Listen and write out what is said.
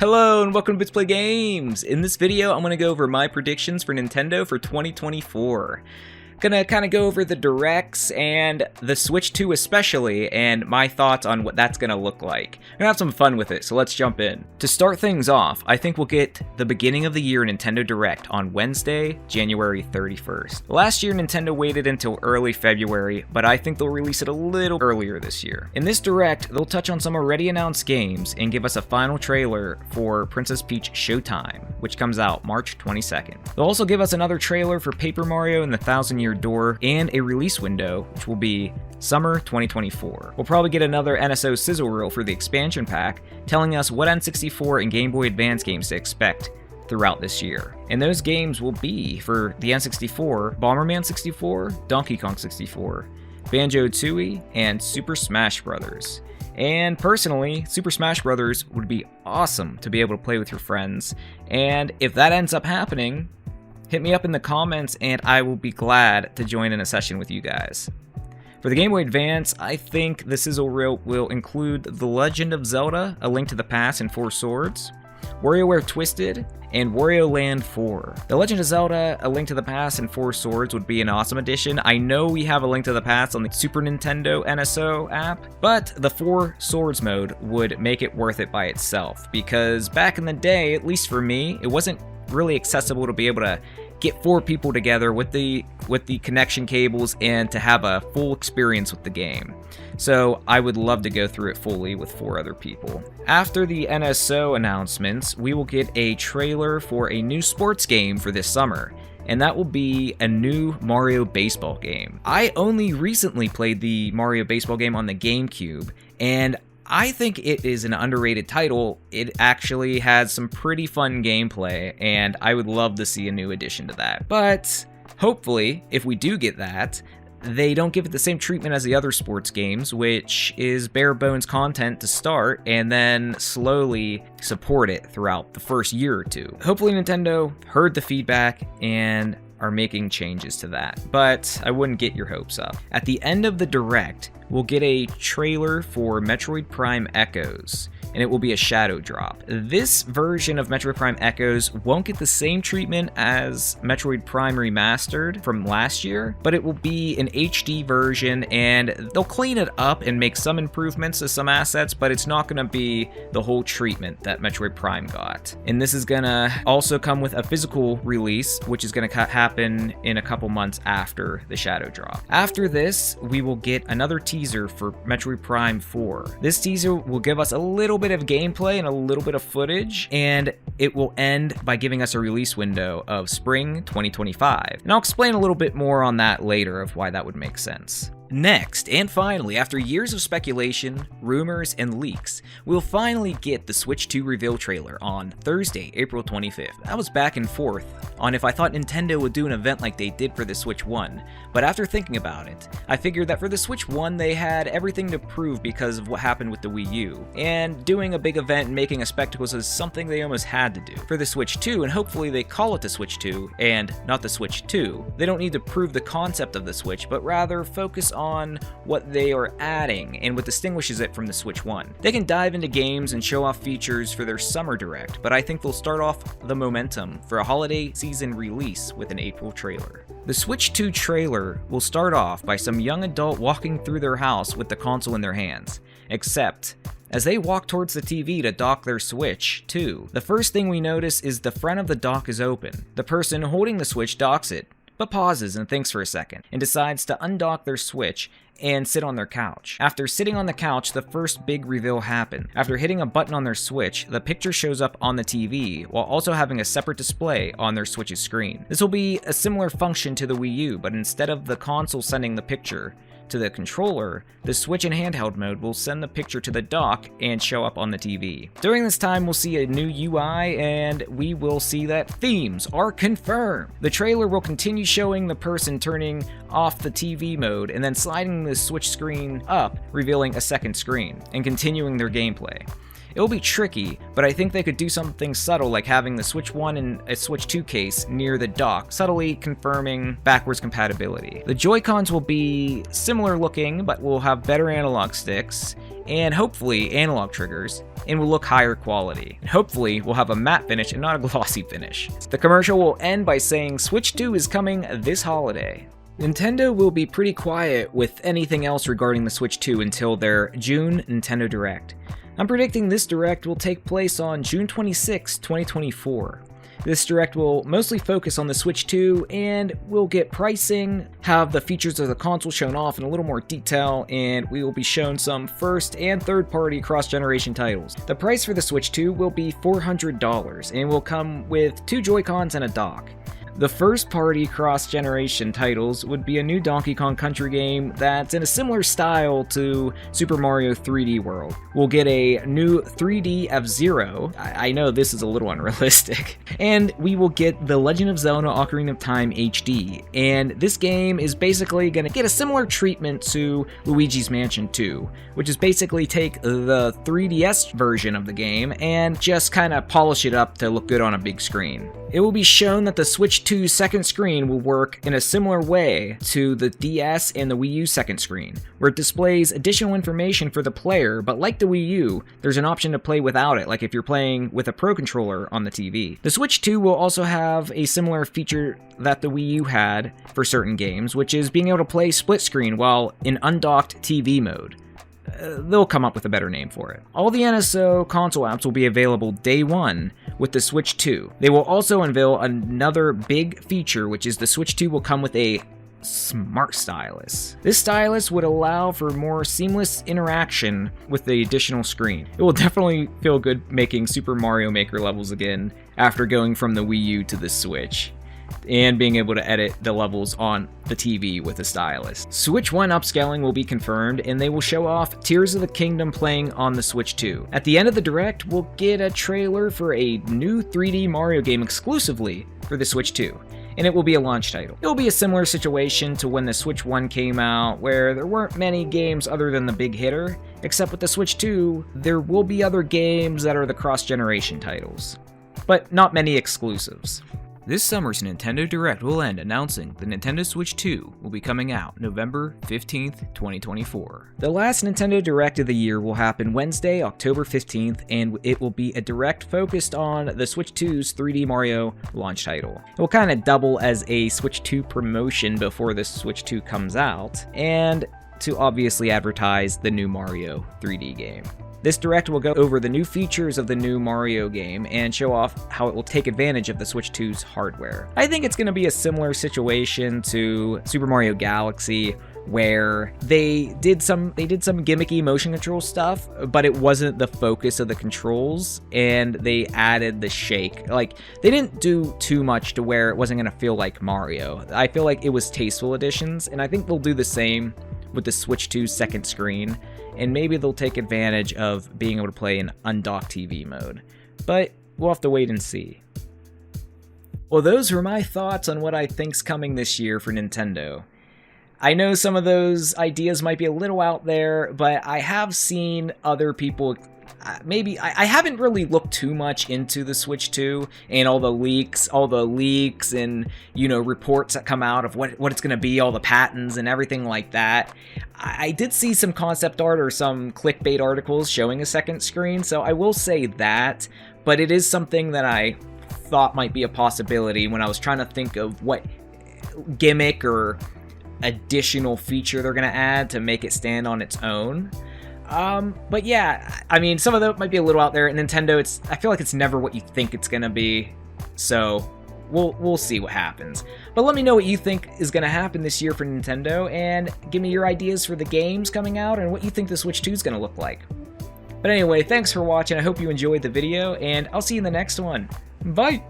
Hello and welcome to Bits Play Games! In this video, I'm going to go over my predictions for Nintendo for 2024. Gonna kind of go over the directs and the Switch 2 especially, and my thoughts on what that's gonna look like. I'm gonna have some fun with it, so let's jump in. To start things off, I think we'll get the beginning of the year Nintendo Direct on Wednesday, January 31st. Last year, Nintendo waited until early February, but I think they'll release it a little earlier this year. In this Direct, they'll touch on some already announced games and give us a final trailer for Princess Peach Showtime, which comes out March 22nd. They'll also give us another trailer for Paper Mario and the Thousand Year Door and a release window, which will be summer 2024. We'll probably get another NSO sizzle reel for the expansion pack, telling us what N64 and Game Boy Advance games to expect throughout this year. And those games will be, for the N64, Bomberman 64, Donkey Kong 64, Banjo-Tooie, and Super Smash Bros. And personally, Super Smash Bros. Would be awesome to be able to play with your friends, and if that ends up happening, hit me up in the comments and I will be glad to join in a session with you guys. For the Game Boy Advance, I think the sizzle reel will include The Legend of Zelda: A Link to the Past and Four Swords, WarioWare Twisted, and Wario Land 4. The Legend of Zelda: A Link to the Past and Four Swords would be an awesome addition. I know we have A Link to the Past on the Super Nintendo NSO app, but the Four Swords mode would make it worth it by itself, because back in the day, at least for me, it wasn't really accessible to be able to get 4 people together with the connection cables and to have a full experience with the game. So I would love to go through it fully with 4 other people. After the NSO announcements, we will get a trailer for a new sports game for this summer, and that will be a new Mario Baseball game. I only recently played the Mario Baseball game on the GameCube, and I think it is an underrated title. It actually has some pretty fun gameplay, and I would love to see a new addition to that. But hopefully, if we do get that, they don't give it the same treatment as the other sports games, which is bare bones content to start and then slowly support it throughout the first year or two. Hopefully Nintendo heard the feedback and are making changes to that, but I wouldn't get your hopes up. At the end of the Direct, we'll get a trailer for Metroid Prime Echoes, and it will be a shadow drop. This version of Metroid Prime Echoes won't get the same treatment as Metroid Prime Remastered from last year, but it will be an HD version, and they'll clean it up and make some improvements to some assets, but it's not gonna be the whole treatment that Metroid Prime got. And this is gonna also come with a physical release, which is gonna happen in a couple months after the shadow drop. After this, we will get another teaser for Metroid Prime 4. This teaser will give us a little bit of gameplay and a little bit of footage, and it will end by giving us a release window of spring 2025. And I'll explain a little bit more on that later of why that would make sense. Next, and finally, after years of speculation, rumors, and leaks, we'll finally get the Switch 2 reveal trailer on Thursday, April 25th. I was back and forth on if I thought Nintendo would do an event like they did for the Switch 1, but after thinking about it, I figured that for the Switch 1 they had everything to prove because of what happened with the Wii U, and doing a big event and making a spectacle is something they almost had to do. For the Switch 2, and hopefully they call it the Switch 2, and not the Switch 2, they don't need to prove the concept of the Switch, but rather focus on what they are adding and what distinguishes it from the Switch 1. They can dive into games and show off features for their summer Direct, but I think they'll start off the momentum for a holiday season release with an April trailer. The Switch 2 trailer will start off by some young adult walking through their house with the console in their hands, except as they walk towards the TV to dock their Switch 2, the first thing we notice is the front of the dock is open. The person holding the Switch docks it, but pauses and thinks for a second, and decides to undock their Switch and sit on their couch. After sitting on the couch, the first big reveal happened. After hitting a button on their Switch, the picture shows up on the TV, while also having a separate display on their Switch's screen. This will be a similar function to the Wii U, but instead of the console sending the picture to the controller, the Switch in handheld mode will send the picture to the dock and show up on the TV. During this time, we'll see a new UI, and we will see that themes are confirmed. The trailer will continue showing the person turning off the TV mode and then sliding the Switch screen up, revealing a second screen, and continuing their gameplay. It will be tricky, but I think they could do something subtle like having the Switch 1 and a Switch 2 case near the dock, subtly confirming backwards compatibility. The Joy-Cons will be similar looking, but will have better analog sticks, and hopefully analog triggers, and will look higher quality. And hopefully we'll have a matte finish and not a glossy finish. The commercial will end by saying Switch 2 is coming this holiday. Nintendo will be pretty quiet with anything else regarding the Switch 2 until their June Nintendo Direct. I'm predicting this Direct will take place on June 26, 2024. This Direct will mostly focus on the Switch 2, and we'll get pricing, have the features of the console shown off in a little more detail, and we will be shown some first and third-party cross-generation titles. The price for the Switch 2 will be $400, and will come with 2 Joy-Cons and a dock. The first-party cross-generation titles would be a new Donkey Kong Country game that's in a similar style to Super Mario 3D World. We'll get a new 3D F-Zero, I know this is a little unrealistic, and we will get The Legend of Zelda Ocarina of Time HD, and this game is basically going to get a similar treatment to Luigi's Mansion 2, which is basically take the 3DS version of the game and just kind of polish it up to look good on a big screen. It will be shown that the Switch 2's second screen will work in a similar way to the DS and the Wii U second screen, where it displays additional information for the player, but like the Wii U, there's an option to play without it, like if you're playing with a Pro Controller on the TV. The Switch 2 will also have a similar feature that the Wii U had for certain games, which is being able to play split screen while in undocked TV mode. They'll come up with a better name for it. All the NSO console apps will be available day one with the Switch 2. They will also unveil another big feature, which is the Switch 2 will come with a Smart Stylus. This stylus would allow for more seamless interaction with the additional screen. It will definitely feel good making Super Mario Maker levels again after going from the Wii U to the Switch, and being able to edit the levels on the TV with a stylus. Switch 1 upscaling will be confirmed, and they will show off Tears of the Kingdom playing on the Switch 2. At the end of the Direct, we'll get a trailer for a new 3D Mario game exclusively for the Switch 2, and it will be a launch title. It will be a similar situation to when the Switch 1 came out, where there weren't many games other than the big hitter, except with the Switch 2, there will be other games that are the cross-generation titles, but not many exclusives. This summer's Nintendo Direct will end announcing the Nintendo Switch 2 will be coming out November 15th, 2024. The last Nintendo Direct of the year will happen Wednesday, October 15th, and it will be a Direct focused on the Switch 2's 3D Mario launch title. It will kind of double as a Switch 2 promotion before the Switch 2 comes out, and to obviously advertise the new Mario 3D game. This Direct will go over the new features of the new Mario game and show off how it will take advantage of the Switch 2's hardware. I think it's going to be a similar situation to Super Mario Galaxy, where they did some gimmicky motion control stuff, but it wasn't the focus of the controls, and they added the shake. Like, they didn't do too much to where it wasn't going to feel like Mario. I feel like it was tasteful additions, and I think they'll do the same with the Switch 2's second screen, and maybe they'll take advantage of being able to play in undocked TV mode. But we'll have to wait and see. Well, those were my thoughts on what I think's coming this year for Nintendo. I know some of those ideas might be a little out there, but I have seen other people. Maybe I haven't really looked too much into the Switch 2 and all the leaks and, you know, reports that come out of what it's going to be, all the patents and everything like that. I did see some concept art or some clickbait articles showing a second screen, so I will say that, but it is something that I thought might be a possibility when I was trying to think of what gimmick or additional feature they're going to add to make it stand on its own. But yeah, I mean, some of that might be a little out there. And Nintendo, I feel like it's never what you think it's gonna be. So we'll see what happens. But let me know what you think is gonna happen this year for Nintendo, and give me your ideas for the games coming out and what you think the Switch 2 is gonna look like. But anyway, thanks for watching. I hope you enjoyed the video, and I'll see you in the next one. Bye!